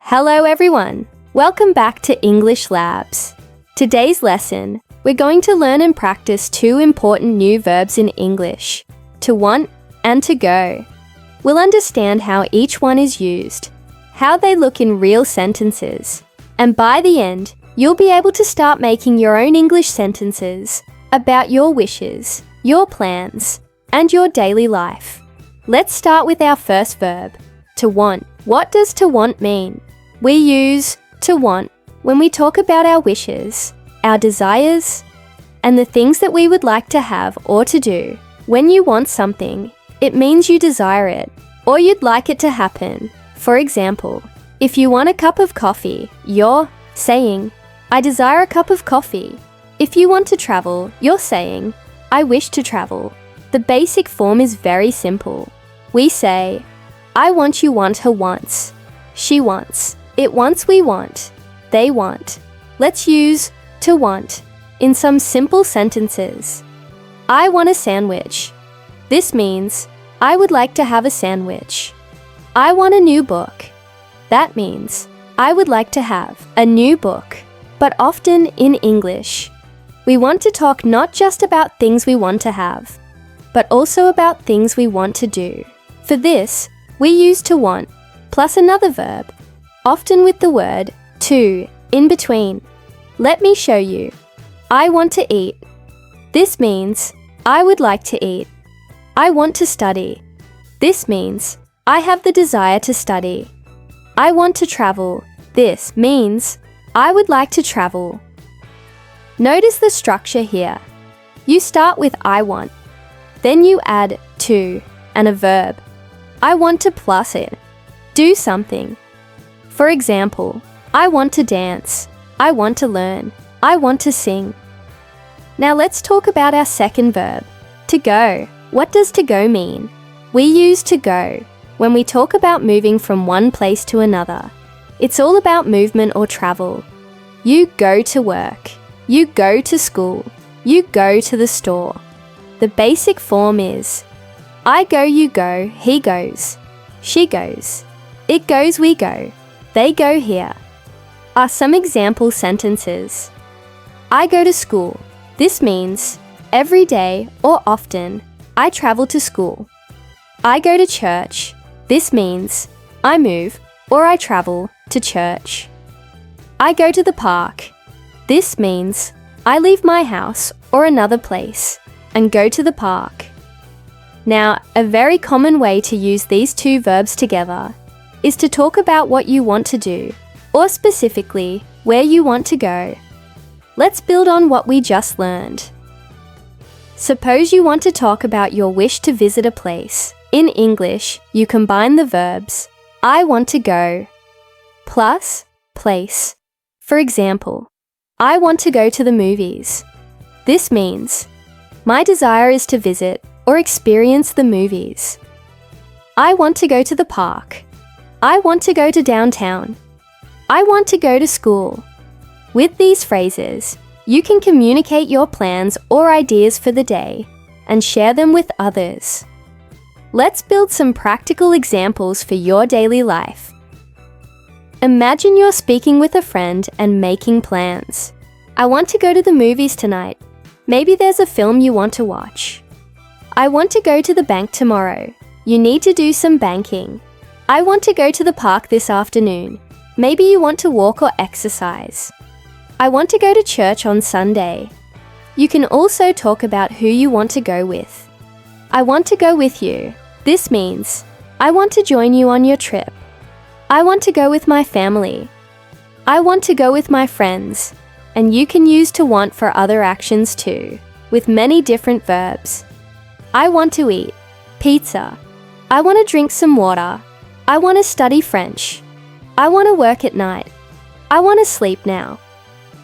Hello everyone! Welcome back to English Labs. Today's lesson, we're going to learn and practice two important new verbs in English, to want and to go. We'll understand how each one is used, how they look in real sentences, and by the end, you'll be able to start making your own English sentences about your wishes, your plans, and your daily life. Let's start with our first verb, to want. What does to want mean? We use to want when we talk about our wishes, our desires, and the things that we would like to have or to do. When you want something, it means you desire it, or you'd like it to happen. For example, if you want a cup of coffee, you're saying, I desire a cup of coffee. If you want to travel, you're saying, I wish to travel. The basic form is very simple. We say, I want, you want, her wants. She wants. It wants, we want. They want. Let's use to want in some simple sentences. I want a sandwich. This means, I would like to have a sandwich. I want a new book. That means, I would like to have a new book. But often in English, we want to talk not just about things we want to have, but also about things we want to do. For this, we use to want plus another verb, often with the word to in between. Let me show you. I want to eat. This means, I would like to eat. I want to study. This means, I have the desire to study. I want to travel. This means, I would like to travel. Notice the structure here. You start with I want. Then you add to and a verb. I want to plus it. Do something. For example, I want to dance. I want to learn. I want to sing. Now let's talk about our second verb, to go. What does to go mean? We use to go when we talk about moving from one place to another. It's all about movement or travel. You go to work. You go to school. You go to the store. The basic form is, I go, you go, he goes. She goes. It goes, we go. They go here. Are some example sentences. I go to school. This means, every day or often, I travel to school. I go to church. This means, I move or I travel to church. I go to the park. This means, I leave my house or another place and go to the park. Now, a very common way to use these two verbs together is to talk about what you want to do, or specifically, where you want to go. Let's build on what we just learned. Suppose you want to talk about your wish to visit a place. In English, you combine the verbs, I want to go, plus place. For example, I want to go to the movies. This means, my desire is to visit or experience the movies. I want to go to the park. I want to go to downtown. I want to go to school. With these phrases, you can communicate your plans or ideas for the day and share them with others. Let's build some practical examples for your daily life. Imagine you're speaking with a friend and making plans. I want to go to the movies tonight. Maybe there's a film you want to watch. I want to go to the bank tomorrow. You need to do some banking. I want to go to the park this afternoon. Maybe you want to walk or exercise. I want to go to church on Sunday. You can also talk about who you want to go with. I want to go with you. This means, I want to join you on your trip. I want to go with my family. I want to go with my friends. And you can use to want for other actions too, with many different verbs. I want to eat pizza. I want to drink some water. I want to study French. I want to work at night. I want to sleep now.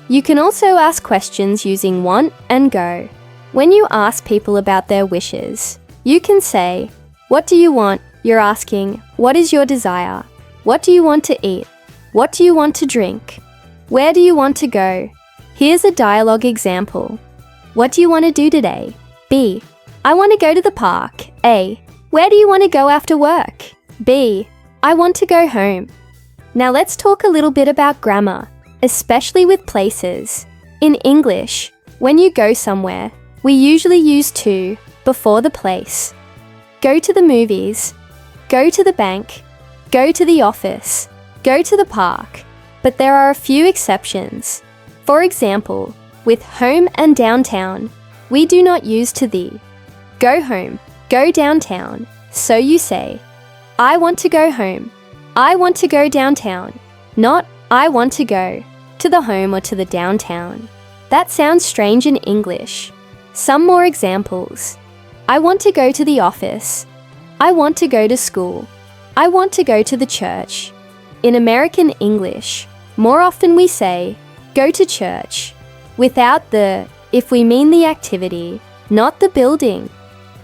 You can also ask questions using want and go. When you ask people about their wishes, you can say, what do you want? You're asking, what is your desire? What do you want to eat? What do you want to drink? Where do you want to go? Here's a dialogue example. What do you want to do today? B. I want to go to the park. A. Where do you want to go after work? B. I want to go home. Now let's talk a little bit about grammar, especially with places. In English, when you go somewhere, we usually use to before the place. Go to the movies, go to the bank, go to the office, go to the park. But there are a few exceptions. For example, with home and downtown, we do not use to the. Go home, go downtown. So you say, I want to go home. I want to go downtown. Not, I want to go to the home or to the downtown. That sounds strange in English. Some more examples. I want to go to the office. I want to go to school. I want to go to the church. In American English, more often we say, go to church, without the, if we mean the activity, not the building.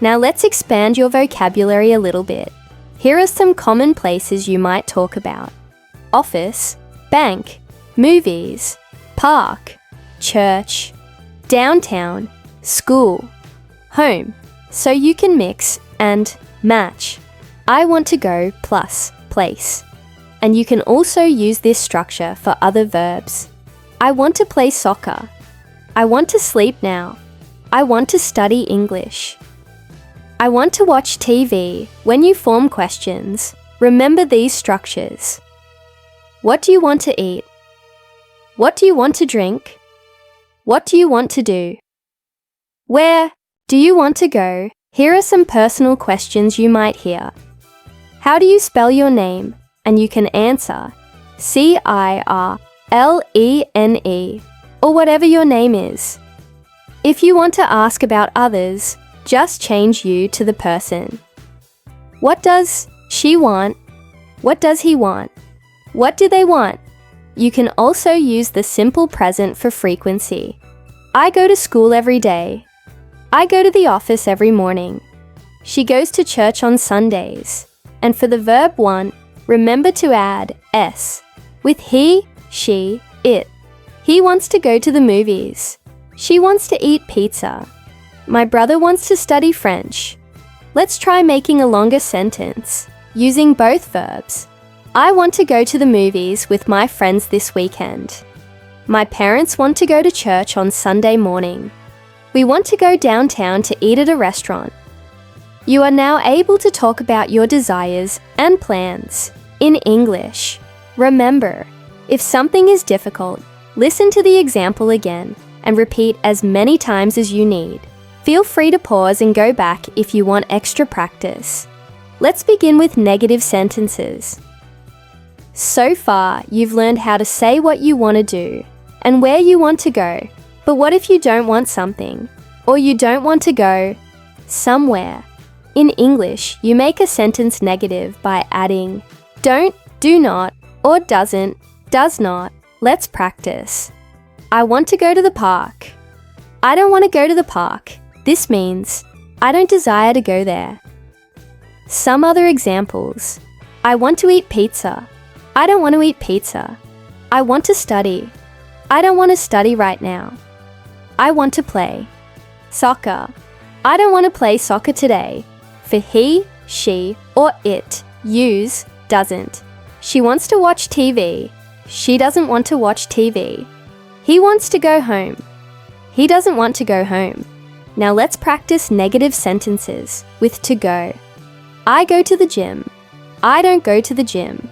Now let's expand your vocabulary a little bit. Here are some common places you might talk about. Office, bank, movies, park, church, downtown, school, home. So you can mix and match. I want to go plus place. And you can also use this structure for other verbs. I want to play soccer. I want to sleep now. I want to study English. I want to watch TV. When you form questions, remember these structures. What do you want to eat? What do you want to drink? What do you want to do? Where do you want to go? Here are some personal questions you might hear. How do you spell your name? And you can answer Cirlene, or whatever your name is. If you want to ask about others, just change you to the person. What does she want? What does he want? What do they want? You can also use the simple present for frequency. I go to school every day. I go to the office every morning. She goes to church on Sundays. And for the verb want, remember to add s with he, she, it. He wants to go to the movies. She wants to eat pizza. My brother wants to study French. Let's try making a longer sentence using both verbs. I want to go to the movies with my friends this weekend. My parents want to go to church on Sunday morning. We want to go downtown to eat at a restaurant. You are now able to talk about your desires and plans in English. Remember, if something is difficult, listen to the example again and repeat as many times as you need. Feel free to pause and go back if you want extra practice. Let's begin with negative sentences. So far, you've learned how to say what you want to do and where you want to go. But what if you don't want something? Or you don't want to go somewhere? In English, you make a sentence negative by adding don't, do not, or doesn't, does not. Let's practice. I want to go to the park. I don't want to go to the park. This means I don't desire to go there. Some other examples. I want to eat pizza. I don't want to eat pizza. I want to study. I don't want to study right now. I want to play soccer. I don't want to play soccer today. For he, she, or it, use doesn't. She wants to watch TV. She doesn't want to watch TV. He wants to go home. He doesn't want to go home. Now let's practice negative sentences with to go. I go to the gym. I don't go to the gym.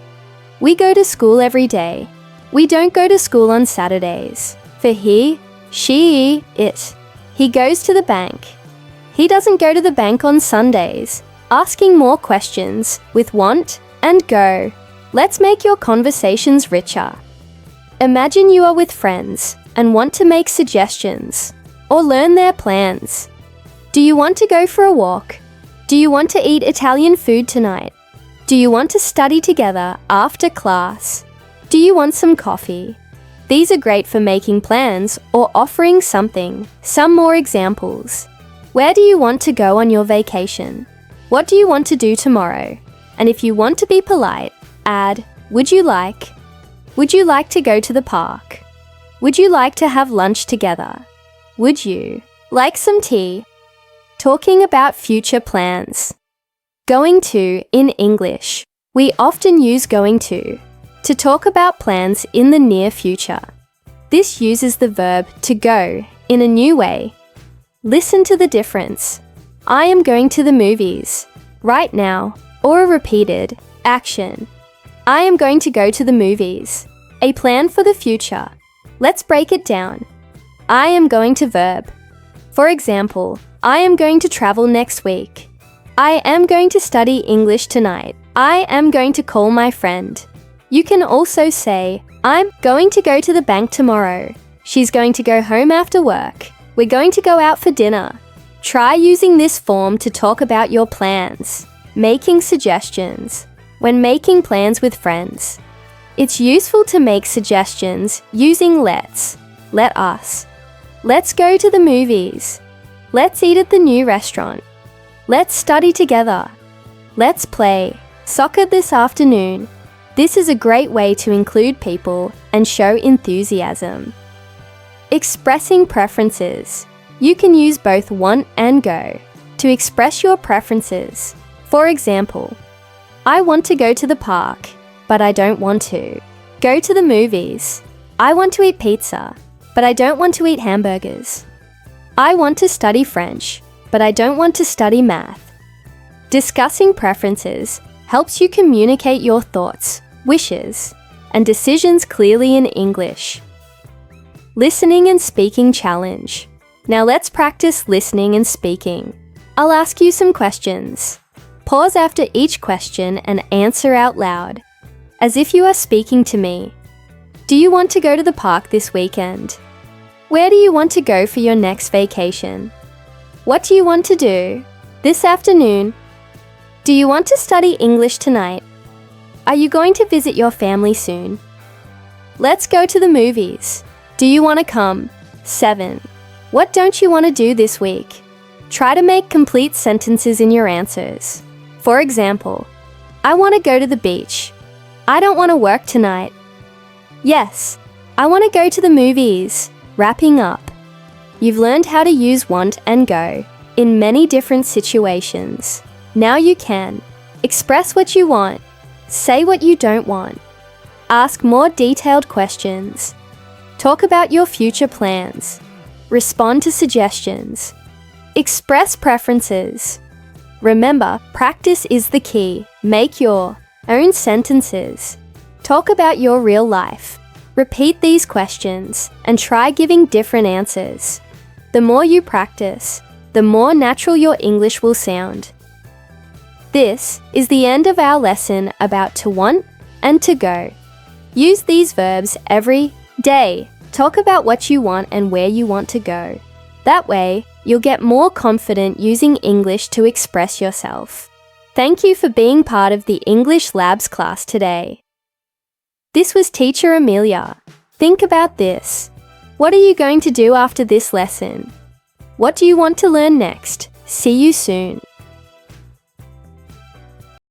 We go to school every day. We don't go to school on Saturdays. For he, she, it. He goes to the bank. He doesn't go to the bank on Sundays. Asking more questions with want and go. Let's make your conversations richer. Imagine you are with friends and want to make suggestions or learn their plans. Do you want to go for a walk? Do you want to eat Italian food tonight? Do you want to study together after class? Do you want some coffee? These are great for making plans or offering something. Some more examples. Where do you want to go on your vacation? What do you want to do tomorrow? And if you want to be polite, add, would you like? Would you like to go to the park? Would you like to have lunch together? Would you like some tea? Talking about future plans. Going to in English. We often use going to to talk about plans in the near future. This uses the verb to go in a new way. Listen to the difference. I am going to the movies right now, or a repeated action. I am going to go to the movies. A plan for the future. Let's break it down. I am going to verb. For example, I am going to travel next week. I am going to study English tonight. I am going to call my friend. You can also say, I'm going to go to the bank tomorrow. She's going to go home after work. We're going to go out for dinner. Try using this form to talk about your plans. Making suggestions. When making plans with friends, it's useful to make suggestions using let's, let us. Let's go to the movies. Let's eat at the new restaurant. Let's study together. Let's play soccer this afternoon. This is a great way to include people and show enthusiasm. Expressing preferences. You can use both want and go to express your preferences. For example, I want to go to the park, but I don't want to. Go to the movies. I want to eat pizza, but I don't want to eat hamburgers. I want to study French, but I don't want to study math. Discussing preferences helps you communicate your thoughts, wishes, and decisions clearly in English. Listening and speaking challenge. Now let's practice listening and speaking. I'll ask you some questions. Pause after each question and answer out loud, as if you are speaking to me. Do you want to go to the park this weekend? Where do you want to go for your next vacation? What do you want to do this afternoon? Do you want to study English tonight? Are you going to visit your family soon? Let's go to the movies. Do you want to come? 7. What don't you want to do this week? Try to make complete sentences in your answers. For example, I want to go to the beach. I don't want to work tonight. Yes, I want to go to the movies. Wrapping up. You've learned how to use want and go in many different situations. Now you can express what you want, say what you don't want, ask more detailed questions, talk about your future plans, respond to suggestions, express preferences. Remember, practice is the key. Make your own sentences. Talk about your real life. Repeat these questions and try giving different answers. The more you practice, the more natural your English will sound. This is the end of our lesson about to want and to go. Use these verbs every day. Talk about what you want and where you want to go. That way, you'll get more confident using English to express yourself. Thank you for being part of the English Labs class today. This was Teacher Amelia. Think about this. What are you going to do after this lesson? What do you want to learn next? See you soon.